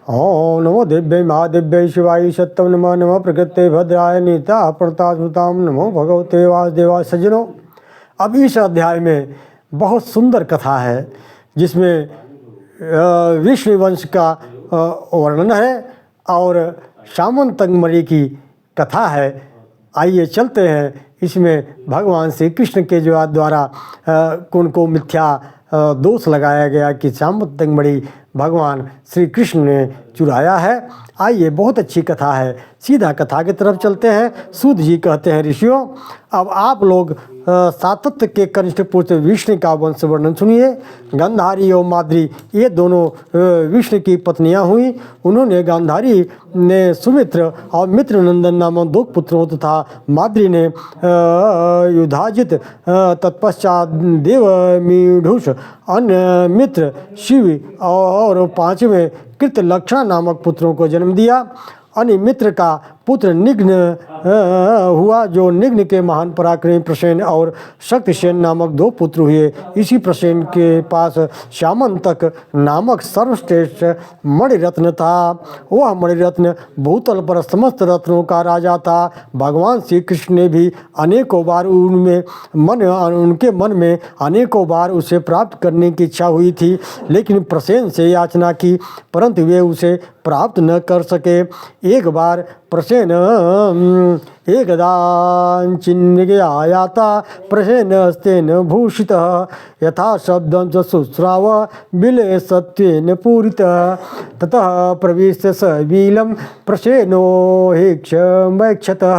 ओम नमो दिव्य महादिव्य शिवाय सत्यम नमः नमः प्रकृते भद्राय नीता प्रतासुताम नमो भगवते वासुदेवाय। सज्जनों, अब इस अध्याय में बहुत सुंदर कथा है जिसमें विष्णु वंश का वर्णन है और सामंतमणि की कथा है। आइए चलते हैं। इसमें भगवान श्री कृष्ण के जो द्वारा उनको मिथ्या दोष लगाया गया कि सामंतमणि भगवान श्री कृष्ण ने चुराया है। आइए, बहुत अच्छी कथा है, सीधा कथा की तरफ चलते हैं। सूत जी कहते हैं, ऋषियों, अब आप लोग सातत्य के कनिष्ठ पुत्र विष्णु का वंश वर्णन सुनिए। गांधारी और माद्री ये दोनों विष्णु की पत्नियां हुई। उन्होंने गांधारी ने सुमित्र और मित्रनंदन नामक 2 पुत्रों तथा माद्री ने युधाजित, तत्पश्चात देवमीढुष, अन्य मित्र शिव और 5वें कृतलक्षण नामक पुत्रों को जन्म दिया। अनिमित्र का पुत्र निघ्न हुआ, जो निघ्न के महान पराक्रमी प्रसेन और शक्तिसेन नामक 2 पुत्र हुए। इसी प्रसेन के पास श्यामंतक नामक सर्वश्रेष्ठ मणिरत्न था। वह मणिरत्न भूतल पर समस्त रत्नों का राजा था। भगवान श्री कृष्ण ने भी अनेकों बार उनके मन में अनेकों बार उसे प्राप्त करने की इच्छा हुई थी, लेकिन प्रसेन से याचना की, परंतु वे उसे प्राप्त न कर सके। एक बार प्रसेन एकदाचिन्निगयायाता प्रसेनस्तेन भूषितः यथा शब्दं च शुश्राव बिले सत्वेन पूरितः ततः प्रविश्य स वीलं प्रसेनो हीक्षमैक्षतः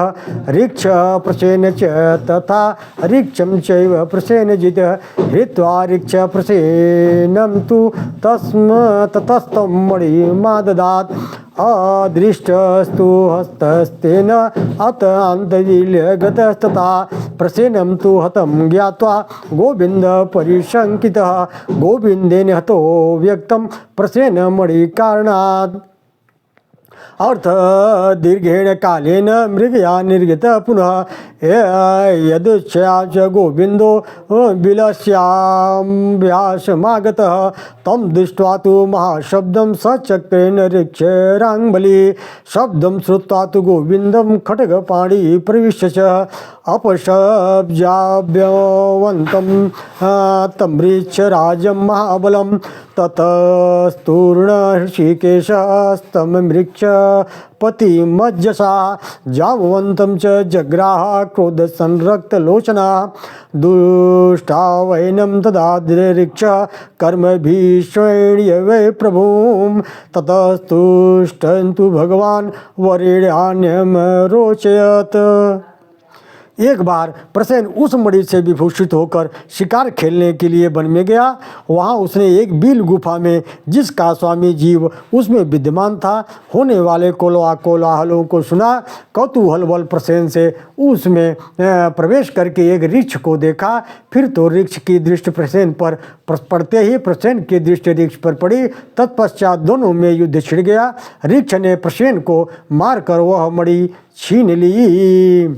रीक्ष प्रसेन च तथा रीक्षं चैव प्रसेनजित् हृत्वा रीक्ष प्रसेनं तु ततस्तं मणिमाददात् अदृष्टस्तु हस्तस्तेन अत अन्तर्विलगतस्तथा प्रसेनं तु हतं ज्ञात्वा गोविन्द परिशङ्कितः गोविन्देन हतो व्यक्तं प्रसेन मणिकारणात्। अर्थ दीर्घेण कालेन मृगया निर्गत पुनः यदुच्छ्याच गोविंदो विलस्याभ्यासमागतः तम दृष्ट्वा तु महाशब्दं सचक्रेण ऋक्षराङ्बली शब्दं श्रुत्वा तु गोविंदं खड्गपाणि प्रविश्य च अपशब्जाभ्यवन्तं तं ऋक्षराजं महाबलं ततस्तूर्ण ऋषिकेशस्तममृक्ष पतिमज्जसा जामवन्तं च जग्राह क्रोध संरक्तलोचना दुष्टावैनं तदा ऋक्ष कर्मभिश्रेण्य वै प्रभुं ततस्तुष्टन्तु भगवान वरेण्यान्यं रोचयत्। एक बार प्रसेन उस मणि से विभूषित होकर शिकार खेलने के लिए वन में गया। वहाँ उसने एक बिल गुफा में, जिसका स्वामी जीव उसमें विद्यमान था, होने वाले कोलाहलों को सुना। कौतूहल बल प्रसेन से उसमें प्रवेश करके एक ऋक्ष को देखा। फिर तो ऋक्ष की दृष्टि प्रसेन पर पड़ते ही प्रसेन की दृष्टि ऋक्ष पर पड़ी। तत्पश्चात दोनों में युद्ध छिड़ गया। ऋक्ष ने प्रसेन को मारकर वह मणि छीन ली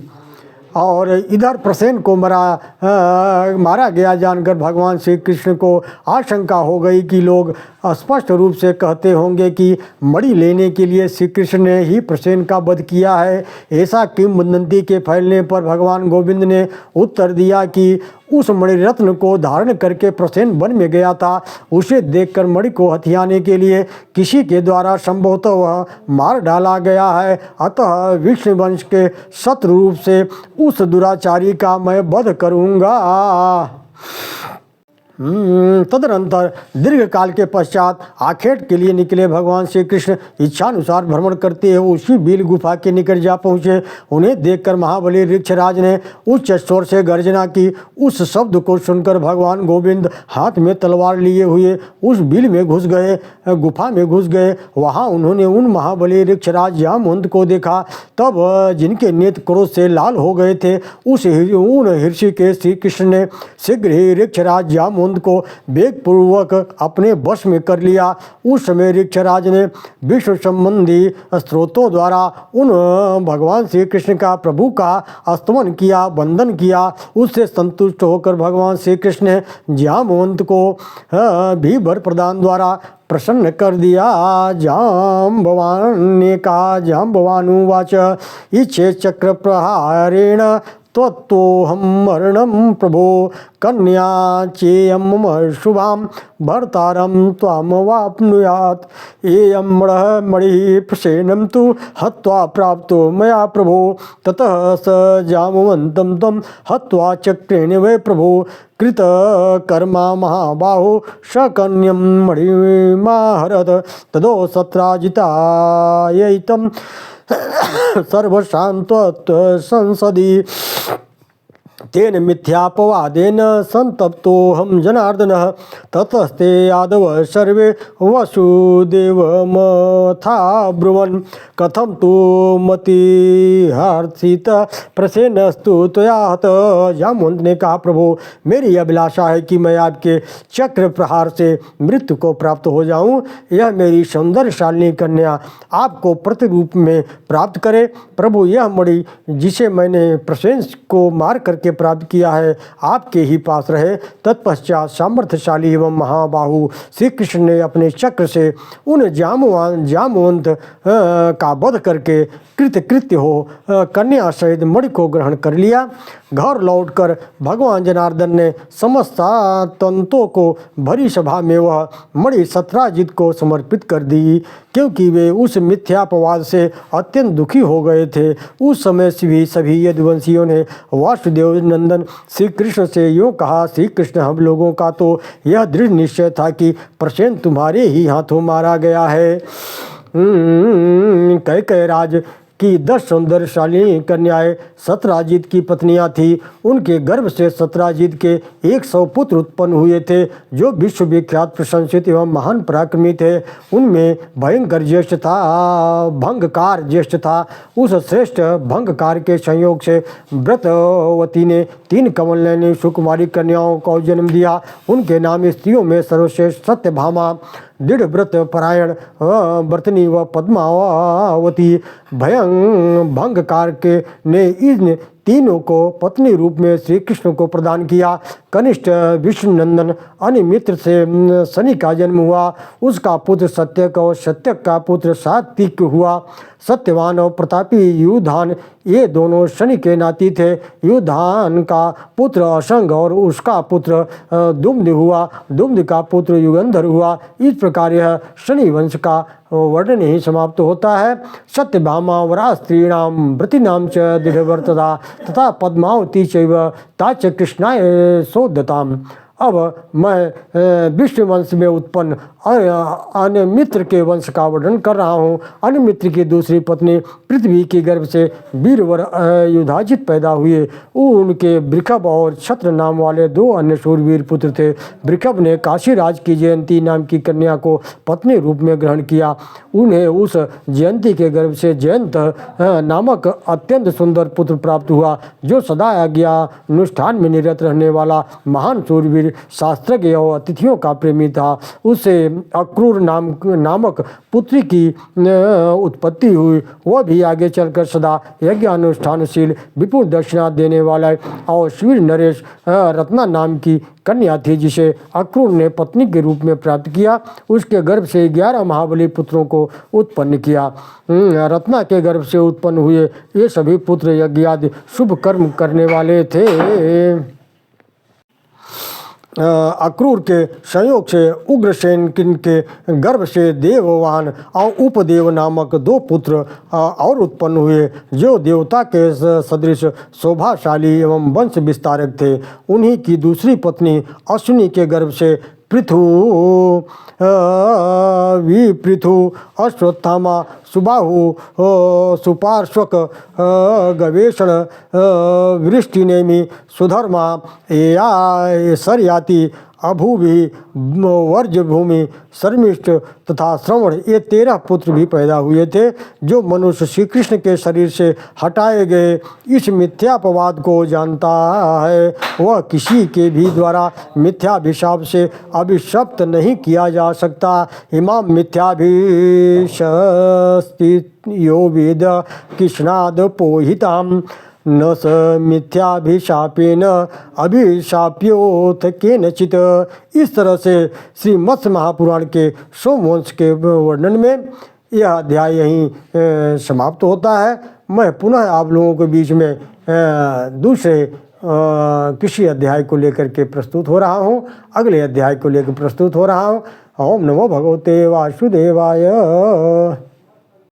और इधर प्रसेन को मारा गया जानकर भगवान श्री कृष्ण को आशंका हो गई कि लोग स्पष्ट रूप से कहते होंगे कि मणि लेने के लिए श्री कृष्ण ने ही प्रसेन का वध किया है। ऐसा किंवदंती के फैलने पर भगवान गोविंद ने उत्तर दिया कि उस मणिरत्न को धारण करके प्रसेन वन में गया था। उसे देखकर मणि को हथियाने के लिए किसी के द्वारा संभवतः वह मार डाला गया है। अतः विष्णु वंश के शत्रु रूप से उस दुराचारी का मैं वध करूँगा। तदनंतर दीर्घ काल के पश्चात आखेट के लिए निकले भगवान श्री कृष्ण इच्छानुसार भ्रमण करते हुए उसी बिल गुफा के निकट जा पहुँचे। उन्हें देखकर महाबली ऋक्षराज ने उच्च स्वर से गर्जना की। उस शब्द को सुनकर भगवान गोविंद हाथ में तलवार लिए हुए उस बिल में घुस गए, गुफा में घुस गए। वहाँ उन्होंने उन महाबली ऋक्षराज जामवंत को देखा। तब जिनके नेत्र क्रोध से लाल हो गए थे, उन ऋषिकेश श्री कृष्ण ने शीघ्र ही ऋक्षराज जामवंत को वेगपूर्वक अपने वश में कर लिया। उस समय ऋक्षराज ने विश्व संबंधी स्त्रोतों द्वारा उन भगवान श्री कृष्ण का, प्रभु का स्तमन किया, वंदन किया। उससे संतुष्ट होकर भगवान श्री कृष्ण ने जामवंत को भी वर प्रदान द्वारा प्रसन्न कर दिया। जाम्बवान ने कहा, जाम्बवानुवाच इच्छे चक्र प्रहारेण त्वत्तोऽहं मरणं प्रभो कन्या चेयं मम शुभां भर्तारं त्वामवाप्नुयात्। एयं मणिः प्रसेनं तु हत्वा प्राप्तो मया प्रभो। ततः स जामवन्तं त्वं हत्वा चक्रेण वै प्रभो। कृतकर्मा महाबाहो सकन्यं मणिमाहरत्। तदो सत्राजितायैतं सर्वशान्त्वत् संसदि। तेन मिथ्यापवादेन संतप्तोऽहं जनार्दनः। ततस्ते यादव सर्वे वसुदेवमथा ब्रुवन् कथं तु मतिहर्षित प्रसेनस्तु त्वया हतः। जामवंत ने कहा, प्रभु मेरी अभिलाषा है कि मैं आपके चक्र प्रहार से मृत्यु को प्राप्त हो जाऊं। यह मेरी सौंदर्यशालिनी कन्या आपको प्रतिरूप में प्राप्त करे। प्रभु यह मणि जिसे मैंने प्रसेन को मार करके प्राप्त किया है आपके ही पास रहे। तत्पश्चात सामर्थ्यशाली एवं महाबाहु श्री कृष्ण ने अपने चक्र से उन जामवंत का वध करके कृतकृत्य हो कन्या सहित मणि को ग्रहण कर लिया। घर लौटकर भगवान जनार्दन ने समस्त तंतों को भरी सभा में वह मणि सत्राजित को समर्पित कर दी, क्योंकि वे उस मिथ्यापवाद से अत्यंत दुखी हो गए थे। उस समय भी सभी यदुवंशियों ने वासुदेव नंदन श्री कृष्ण से यूँ कहा, श्री कृष्ण हम लोगों का तो यह दृढ़ निश्चय था कि प्रसेन तुम्हारे ही हाथों मारा गया है। कह राज की 10 सौंदर्यशाली कन्याएं सत्राजित की पत्नियां थीं। उनके गर्भ से सत्राजित के 100 पुत्र उत्पन्न हुए थे, जो विश्वविख्यात प्रशंसित एवं महान पराक्रमी थे। उनमें भयंकर ज्येष्ठ था, भंगकार ज्येष्ठ था। उस श्रेष्ठ भंगकार के संयोग से व्रतवती ने 3 कमलनयनी सुकुमारी कन्याओं को जन्म दिया। उनके नाम स्त्रियों में सर्वश्रेष्ठ सत्यभामा, दृढ़ व्रत परायण व्रतनी व पद्मावती। भंगकार के ने इन तीनों को पत्नी रूप में श्री कृष्ण को प्रदान किया। कनिष्ठ विष्णुनंदन अनिमित्र से शनि का जन्म हुआ। उसका पुत्र सत्यक और सत्यक का पुत्र सात्विक हुआ। सत्यवान और प्रतापी युधान ये दोनों शनि के नाती थे। युधान का पुत्र असंग और उसका पुत्र दुम्द हुआ। दुम्द का पुत्र युगंधर हुआ। इस प्रकार यह शनि वंश का वर्णन ही समाप्त होता है। सत्यभामा वरा स्त्रीणाम व्रतीनाम च दृढ़व्रतता तथा पद्मावती चैव ताच कृष्णाय सोदताम। अब मैं विष्णु वंश में उत्पन्न अनिमित्र के वंश का वर्णन कर रहा हूँ। अनिमित्र की दूसरी पत्नी पृथ्वी के गर्भ से वीरवर युधाजित पैदा हुए। उनके वृषभ और छत्र नाम वाले 2 अन्य शूरवीर पुत्र थे। वृषभ ने काशीराज की जयंती नाम की कन्या को पत्नी रूप में ग्रहण किया। उन्हें उस जयंती के गर्भ से जयंत नामक अत्यंत सुंदर पुत्र प्राप्त हुआ, जो सदा आज्ञानुष्ठान में निरत रहने वाला महान शूरवीर शास्त्रज्ञ और अतिथियों का प्रेमी था। उससे अक्रूर नामक पुत्री की उत्पत्ति हुई। वह भी आगे चलकर सदा यज्ञानुष्ठानशील, विपुल दक्षिणा देने वाला और वीर नरेश रत्ना नाम की कन्या थी, जिसे अक्रूर ने पत्नी के रूप में प्राप्त किया। उसके गर्भ से 11 महाबली पुत्रों को उत्पन्न किया। रत्ना के गर्भ से उत्पन्न हुए ये सभी पुत्र यज्ञादि शुभ कर्म करने वाले थे। अक्रूर के संयोग से उग्रसेन के गर्भ से देववान और उपदेव नामक 2 पुत्र और उत्पन्न हुए, जो देवता के सदृश शोभाशाली एवं वंश विस्तारक थे। उन्हीं की दूसरी पत्नी अश्विनी के गर्भ से पृथु, विपृथु, अश्वत्थामा, सुबाहु, सुपार्श्वक, गवेषण, वृष्टिनेमि, सुधर्मा, सरयाति, अभूभि, वर्जभूमि, शर्मिष्ठ तथा श्रवण ये 13 पुत्र भी पैदा हुए थे, जो मनुष्य श्री कृष्ण के शरीर से हटाए गए इस मिथ्यापवाद को जानता है, वह किसी के भी द्वारा मिथ्याभिशाप से अभिशप्त नहीं किया जा सकता। इमाम मिथ्याभिशस्ति यो वेद कृष्णाद पोहिताम न स मिथ्याभिशापेन अभिशाप्योथ केनचित्। इस तरह से श्री मत्स्य महापुराण के सोमवंश के वर्णन में यह अध्याय यहीं समाप्त होता है। मैं पुनः आप लोगों के बीच में दूसरे किसी अध्याय को लेकर के प्रस्तुत हो रहा हूँ, अगले अध्याय को लेकर प्रस्तुत हो रहा हूँ। ओम नमो भगवते वासुदेवाय।